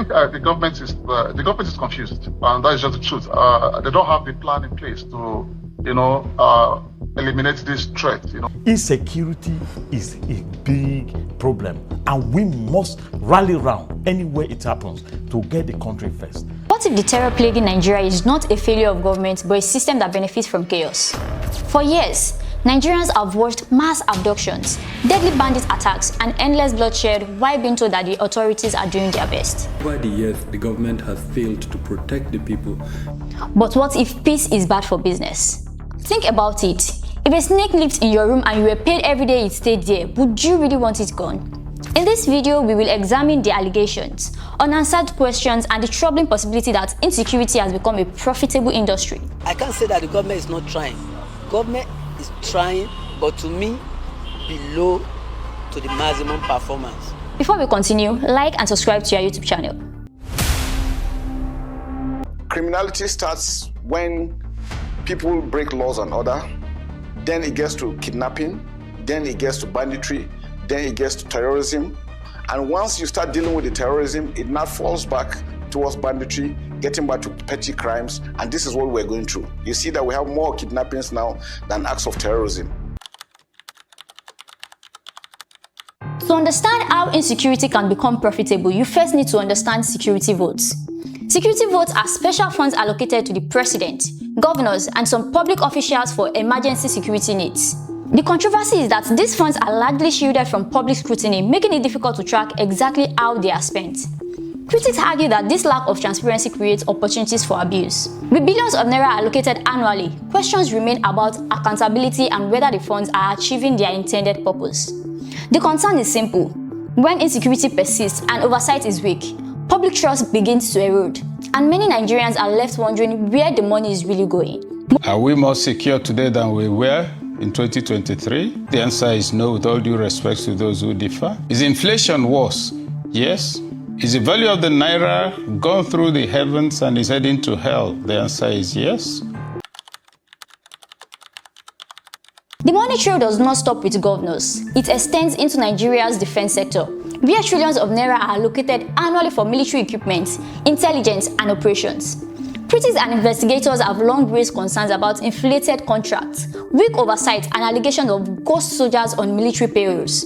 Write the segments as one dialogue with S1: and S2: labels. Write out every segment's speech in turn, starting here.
S1: think the government is confused, and that is just the truth. They don't have the plan in place to, eliminate this threat.
S2: Insecurity is a big problem, and we must rally round anywhere it happens to get the country first.
S3: What if the terror plaguing Nigeria is not a failure of government, but a system that benefits from chaos? For years, Nigerians have watched mass abductions, deadly bandit attacks, and endless bloodshed while being told that the authorities are doing their best.
S4: Over the years, the government has failed to protect the people.
S3: But what if peace is bad for business? Think about it. If a snake lived in your room and you were paid every day it stayed there, would you really want it gone? In this video, we will examine the allegations, unanswered questions, and the troubling possibility that insecurity has become a profitable industry.
S5: I can't say that the government is not trying. Government is trying, but to me, below to the maximum performance.
S3: Before we continue, like and subscribe to our YouTube channel.
S6: Criminality starts when people break laws and order, then it gets to kidnapping, then it gets to banditry, then it gets to terrorism. And once you start dealing with the terrorism, it now falls back towards banditry, getting back to petty crimes, and this is what we're going through. You see that we have more kidnappings now than acts of terrorism.
S3: To understand how insecurity can become profitable, you first need to understand security votes. Security votes are special funds allocated to the president, governors, and some public officials for emergency security needs. The controversy is that these funds are largely shielded from public scrutiny, making it difficult to track exactly how they are spent. Critics argue that this lack of transparency creates opportunities for abuse. With billions of naira allocated annually, questions remain about accountability and whether the funds are achieving their intended purpose. The concern is simple. When insecurity persists and oversight is weak, public trust begins to erode, and many Nigerians are left wondering where the money is really going.
S7: Are we more secure today than we were in 2023? The answer is no, with all due respect to those who differ. Is inflation worse? Yes. Is the value of the naira gone through the heavens and is heading to hell? The answer is yes.
S3: The money trail does not stop with governors. It extends into Nigeria's defense sector, where trillions of naira are allocated annually for military equipment, intelligence, and operations. Critics and investigators have long raised concerns about inflated contracts, weak oversight, and allegations of ghost soldiers on military payrolls.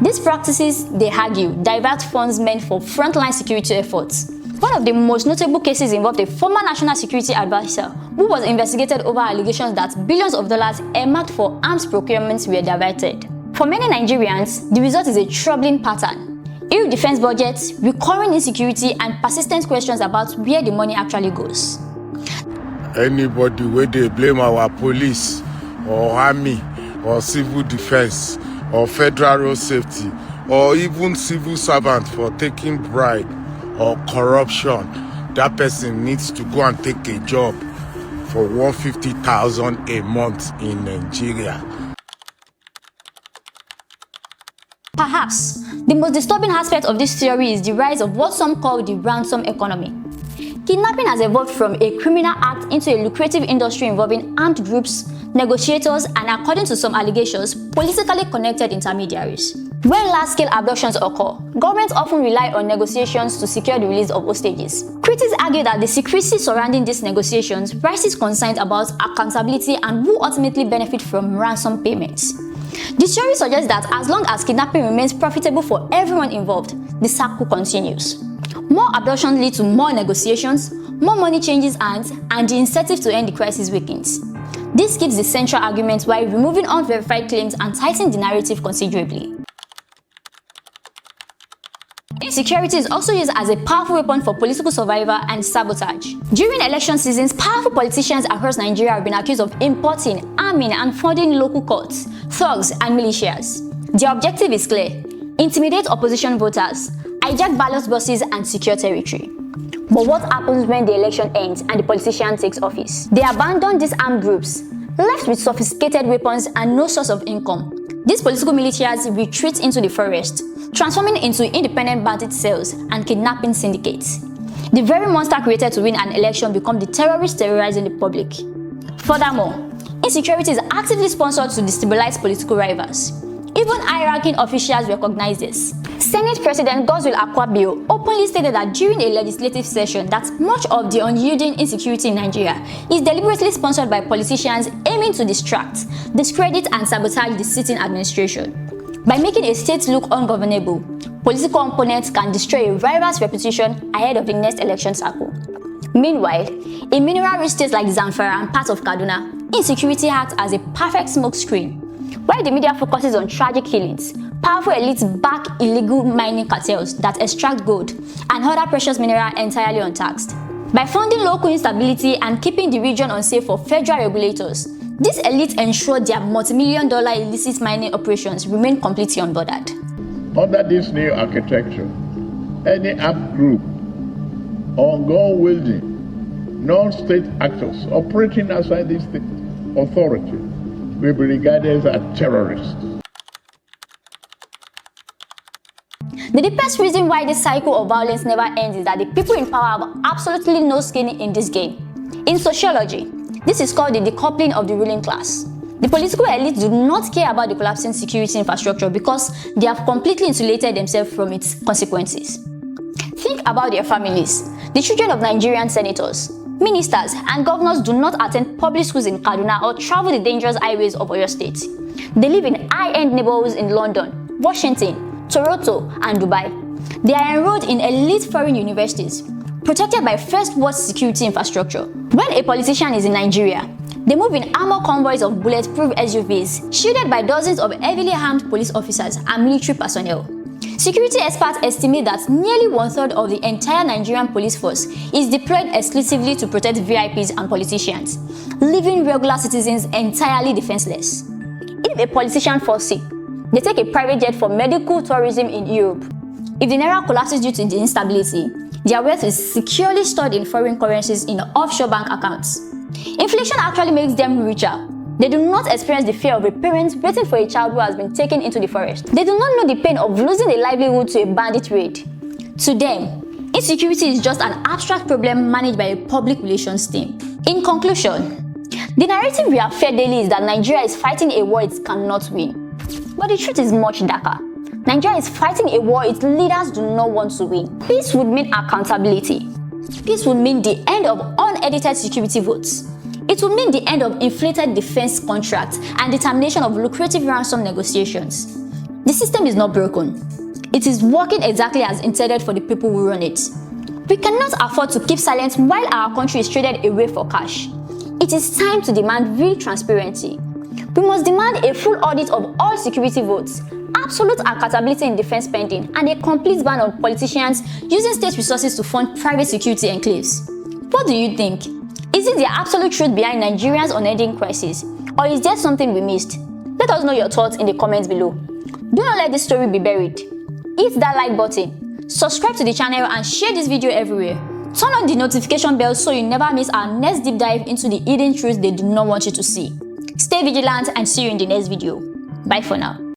S3: These practices, they argue, divert funds meant for frontline security efforts. One of the most notable cases involved a former national security advisor who was investigated over allegations that billions of dollars earmarked for arms procurements were diverted. For many Nigerians, the result is a troubling pattern. Ill defense budgets, recurring insecurity, and persistent questions about where the money actually goes.
S8: Anybody where they blame our police or army or civil defense or federal road safety or even civil servants for taking bribe or corruption, that person needs to go and take a job for 150,000 a month in Nigeria.
S3: Perhaps the most disturbing aspect of this theory is the rise of what some call the ransom economy. Kidnapping has evolved from a criminal act into a lucrative industry involving armed groups, negotiators, and according to some allegations, politically connected intermediaries. When large-scale abductions occur, governments often rely on negotiations to secure the release of hostages. Critics argue that the secrecy surrounding these negotiations raises concerns about accountability and who ultimately benefit from ransom payments. The theory suggests that as long as kidnapping remains profitable for everyone involved, the cycle continues. More abductions lead to more negotiations, more money changes hands, and the incentive to end the crisis weakens. This gives the central argument while removing unverified claims and tightening the narrative considerably. Insecurity is also used as a powerful weapon for political survival and sabotage. During election seasons, powerful politicians across Nigeria have been accused of importing, arming, and funding local courts, thugs, and militias. Their objective is clear: intimidate opposition voters, hijack ballot boxes, and secure territory. But what happens when the election ends and the politician takes office? They abandon these armed groups, left with sophisticated weapons and no source of income. These political militias retreat into the forest, transforming into independent bandit cells and kidnapping syndicates. The very monster created to win an election become the terrorists terrorizing the public. Furthermore, insecurity is actively sponsored to destabilize political rivals. Even high-ranking officials recognize this. Senate President Godswill Akpabio openly stated that during a legislative session that much of the unyielding insecurity in Nigeria is deliberately sponsored by politicians aiming to distract, discredit and sabotage the sitting administration. By making a state look ungovernable, political opponents can destroy a rival's reputation ahead of the next election cycle. Meanwhile, in mineral-rich states like Zamfara and parts of Kaduna, insecurity acts as a perfect smokescreen. While the media focuses on tragic killings, powerful elites back illegal mining cartels that extract gold and other precious minerals entirely untaxed. By funding local instability and keeping the region unsafe for federal regulators, these elites ensure their multi-million-dollar illicit mining operations remain completely unbordered.
S9: Under this new architecture, any armed group or gun-wielding non-state actors operating outside the state authority will be regarded as terrorists.
S3: The deepest reason why this cycle of violence never ends is that the people in power have absolutely no skin in this game. In sociology, this is called the decoupling of the ruling class. The political elites do not care about the collapsing security infrastructure because they have completely insulated themselves from its consequences. Think about their families. The children of Nigerian senators, ministers, and governors do not attend public schools in Kaduna or travel the dangerous highways of Oyo State. They live in high-end neighborhoods in London, Washington, Toronto, and Dubai. They are enrolled in elite foreign universities, protected by first-world security infrastructure. When a politician is in Nigeria, they move in armored convoys of bulletproof SUVs, shielded by dozens of heavily armed police officers and military personnel. Security experts estimate that nearly one-third of the entire Nigerian police force is deployed exclusively to protect VIPs and politicians, leaving regular citizens entirely defenseless. If a politician falls sick, they take a private jet for medical tourism in Europe. If the naira collapses due to the instability, their wealth is securely stored in foreign currencies in offshore bank accounts. Inflation actually makes them richer. They do not experience the fear of a parent waiting for a child who has been taken into the forest. They do not know the pain of losing a livelihood to a bandit raid. To them, insecurity is just an abstract problem managed by a public relations team. In conclusion, the narrative we have fed daily is that Nigeria is fighting a war it cannot win. But the truth is much darker. Nigeria is fighting a war its leaders do not want to win. Peace would mean accountability. Peace would mean the end of unedited security votes. It would mean the end of inflated defense contracts and the termination of lucrative ransom negotiations. The system is not broken. It is working exactly as intended for the people who run it. We cannot afford to keep silent while our country is traded away for cash. It is time to demand real transparency. We must demand a full audit of all security votes, absolute accountability in defense spending, and a complete ban on politicians using state resources to fund private security enclaves. What do you think? Is it the absolute truth behind Nigeria's unending crisis, or is there something we missed? Let us know your thoughts in the comments below. Do not let this story be buried. Hit that like button, subscribe to the channel and share this video everywhere. Turn on the notification bell so you never miss our next deep dive into the hidden truths they do not want you to see. Stay vigilant and see you in the next video. Bye for now.